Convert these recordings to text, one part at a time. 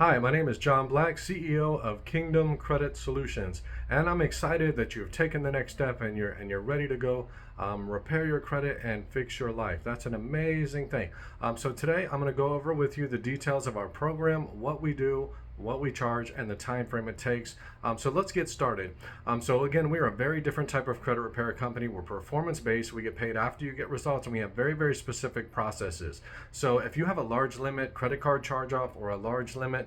Hi, my name is John Black, CEO of Kingdom Credit Solutions, and I'm excited that you've taken the next step and you're ready to go repair your credit and fix your life. That's an amazing thing. So today I'm going to go over with you the details of our program, what we do, what we charge, and the time frame it takes. So let's get started. So again, we are a very different type of credit repair company. We're performance based. We get paid after you get results, and we have very, very specific processes. So if you have a large limit credit card charge off or a large limit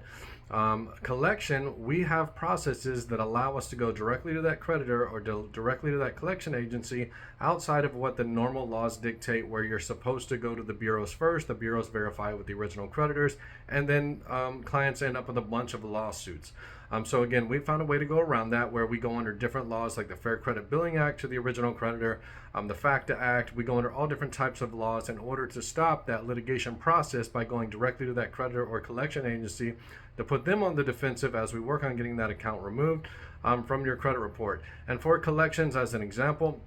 collection, we have processes that allow us to go directly to that creditor or directly to that collection agency outside of what the normal laws dictate, where you're supposed to go to the bureaus first. The bureaus verify with the original creditors, and then clients end up with a bunch of lawsuits. So again, we found a way to go around that, where we go under different laws like the Fair Credit Billing Act to the original creditor, the FACTA Act. We go under all different types of laws in order to stop that litigation process by going directly to that creditor or collection agency to put them on the defensive as we work on getting that account removed from your credit report. And for collections, as an example,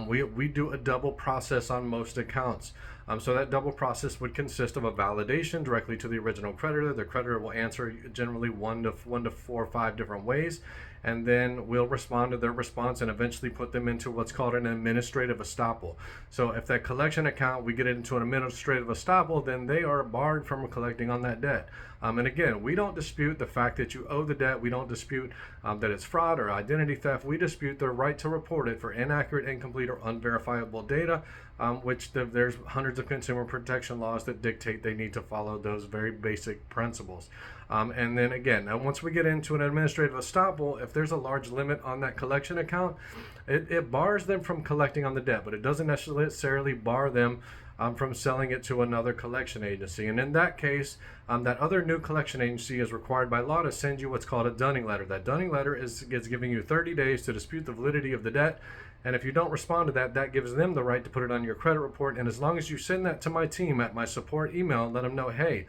we do a double process on most accounts. So that double process would consist of a validation directly to the original creditor. The creditor will answer generally one to 4 or 5 different ways, and then we'll respond to their response and eventually put them into what's called an administrative estoppel. So if that collection account, we get it into an administrative estoppel, then they are barred from collecting on that debt. And again, we don't dispute the fact that you owe the debt. We don't dispute that it's fraud or identity theft. We dispute their right to report it for inaccurate, incomplete, or unverifiable data, which there's hundreds of consumer protection laws that dictate they need to follow those very basic principles. And then again, now once we get into an administrative estoppel, if there's a large limit on that collection account, it bars them from collecting on the debt, but it doesn't necessarily bar them from selling it to another collection agency. And in that case, that other new collection agency is required by law to send you what's called a dunning letter. That dunning letter is giving you 30 days to dispute the validity of the debt. And if you don't respond to that, that gives them the right to put it on your credit report. And as long as you send that to my team at my support email, let them know, hey,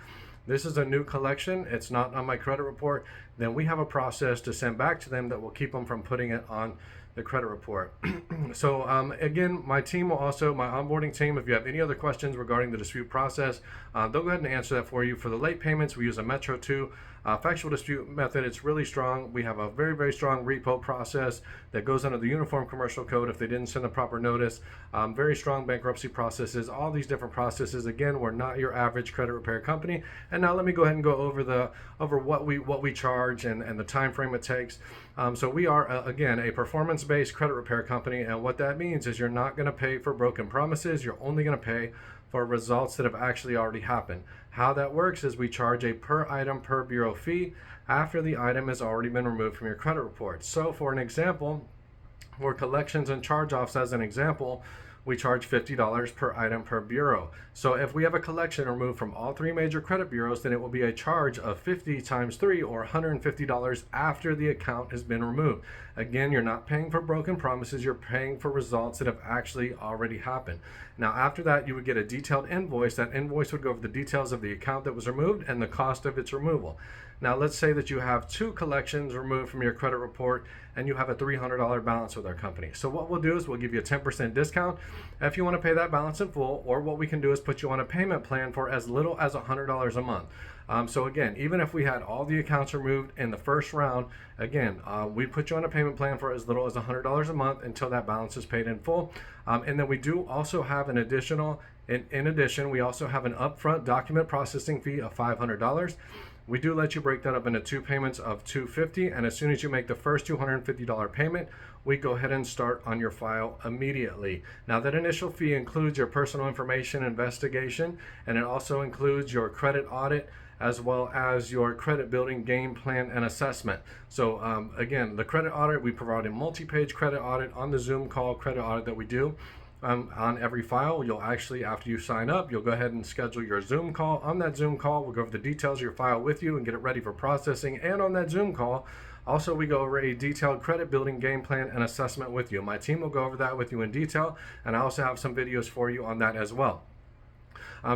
this is a new collection, it's not on my credit report, then we have a process to send back to them that will keep them from putting it on the credit report. So again, my team will also, my onboarding team, if you have any other questions regarding the dispute process, they'll go ahead and answer that for you. For the late payments, we use a Metro 2 factual dispute method. It's really strong. We have a very, very strong repo process that goes under the Uniform Commercial Code if they didn't send the proper notice. Very strong bankruptcy processes, all these different processes. Again, we're not your average credit repair company. And now let me go ahead and go over what we charge and the time frame it takes. So we are, again, a performance-based credit repair company, and what that means is you're not going to pay for broken promises. You're only going to pay for results that have actually already happened. How that works is we charge a per item per bureau fee after the item has already been removed from your credit report. So for an example, for collections and charge-offs as an example, we charge $50 per item per bureau. So if we have a collection removed from all 3 major credit bureaus, then it will be a charge of 50 times 3 or $150 after the account has been removed. Again, you're not paying for broken promises, you're paying for results that have actually already happened. Now after that, you would get a detailed invoice. That invoice would go over the details of the account that was removed and the cost of its removal. Now let's say that you have 2 collections removed from your credit report and you have a $300 balance with our company. So what we'll do is we'll give you a 10% discount if you want to pay that balance in full, or what we can do is put you on a payment plan for as little as $100 a month. So again, even if we had all the accounts removed in the first round, again, we put you on a payment plan for as little as $100 a month until that balance is paid in full. And then we do also have an additional, in addition, we also have an upfront document processing fee of $500. We do let you break that up into 2 payments of $250, and as soon as you make the first $250 payment, we go ahead and start on your file immediately. Now that initial fee includes your personal information investigation, and it also includes your credit audit as well as your credit building game plan and assessment. So again, the credit audit, we provide a multi-page credit audit on the Zoom call credit audit that we do. On every file, you'll actually, after you sign up, you'll go ahead and schedule your Zoom call. On that Zoom call, we'll go over the details of your file with you and get it ready for processing. And on that Zoom call, also we go over a detailed credit building game plan and assessment with you. My team will go over that with you in detail, and I also have some videos for you on that as well.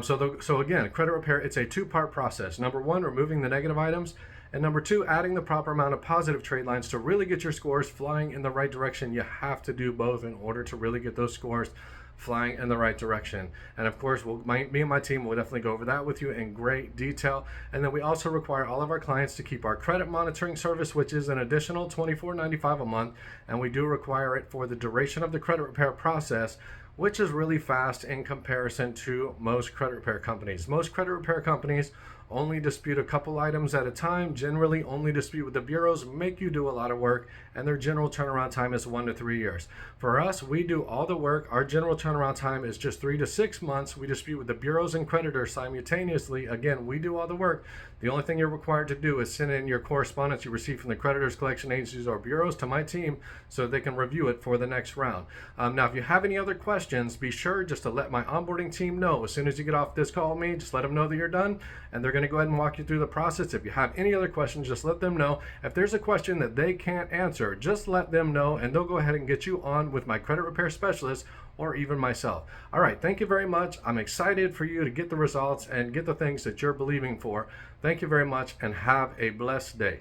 So again, credit repair, it's a 2-part process. Number 1, removing the negative items. And number 2, adding the proper amount of positive trade lines to really get your scores flying in the right direction. You have to do both in order to really get those scores flying in the right direction. And of course, me and my team will definitely go over that with you in great detail. And then we also require all of our clients to keep our credit monitoring service, which is an additional $24.95 a month. And we do require it for the duration of the credit repair process, which is really fast in comparison to most credit repair companies. Most credit repair companies only dispute a couple items at a time, generally only dispute with the bureaus, make you do a lot of work, and their general turnaround time is 1 to 3 years. For us, we do all the work. Our general turnaround time is just 3 to 6 months. We dispute with the bureaus and creditors simultaneously. Again, we do all the work. The only thing you're required to do is send in your correspondence you receive from the creditors, collection agencies, or bureaus to my team so they can review it for the next round. Now, if you have any other questions, be sure just to let my onboarding team know. As soon as you get off this call with me, just let them know that you're done, and they're going to go ahead and walk you through the process. If you have any other questions, just let them know. If there's a question that they can't answer, just let them know, and they'll go ahead and get you on with my credit repair specialist or even myself. All right, thank you very much. I'm excited for you to get the results and get the things that you're believing for. Thank you very much, and have a blessed day.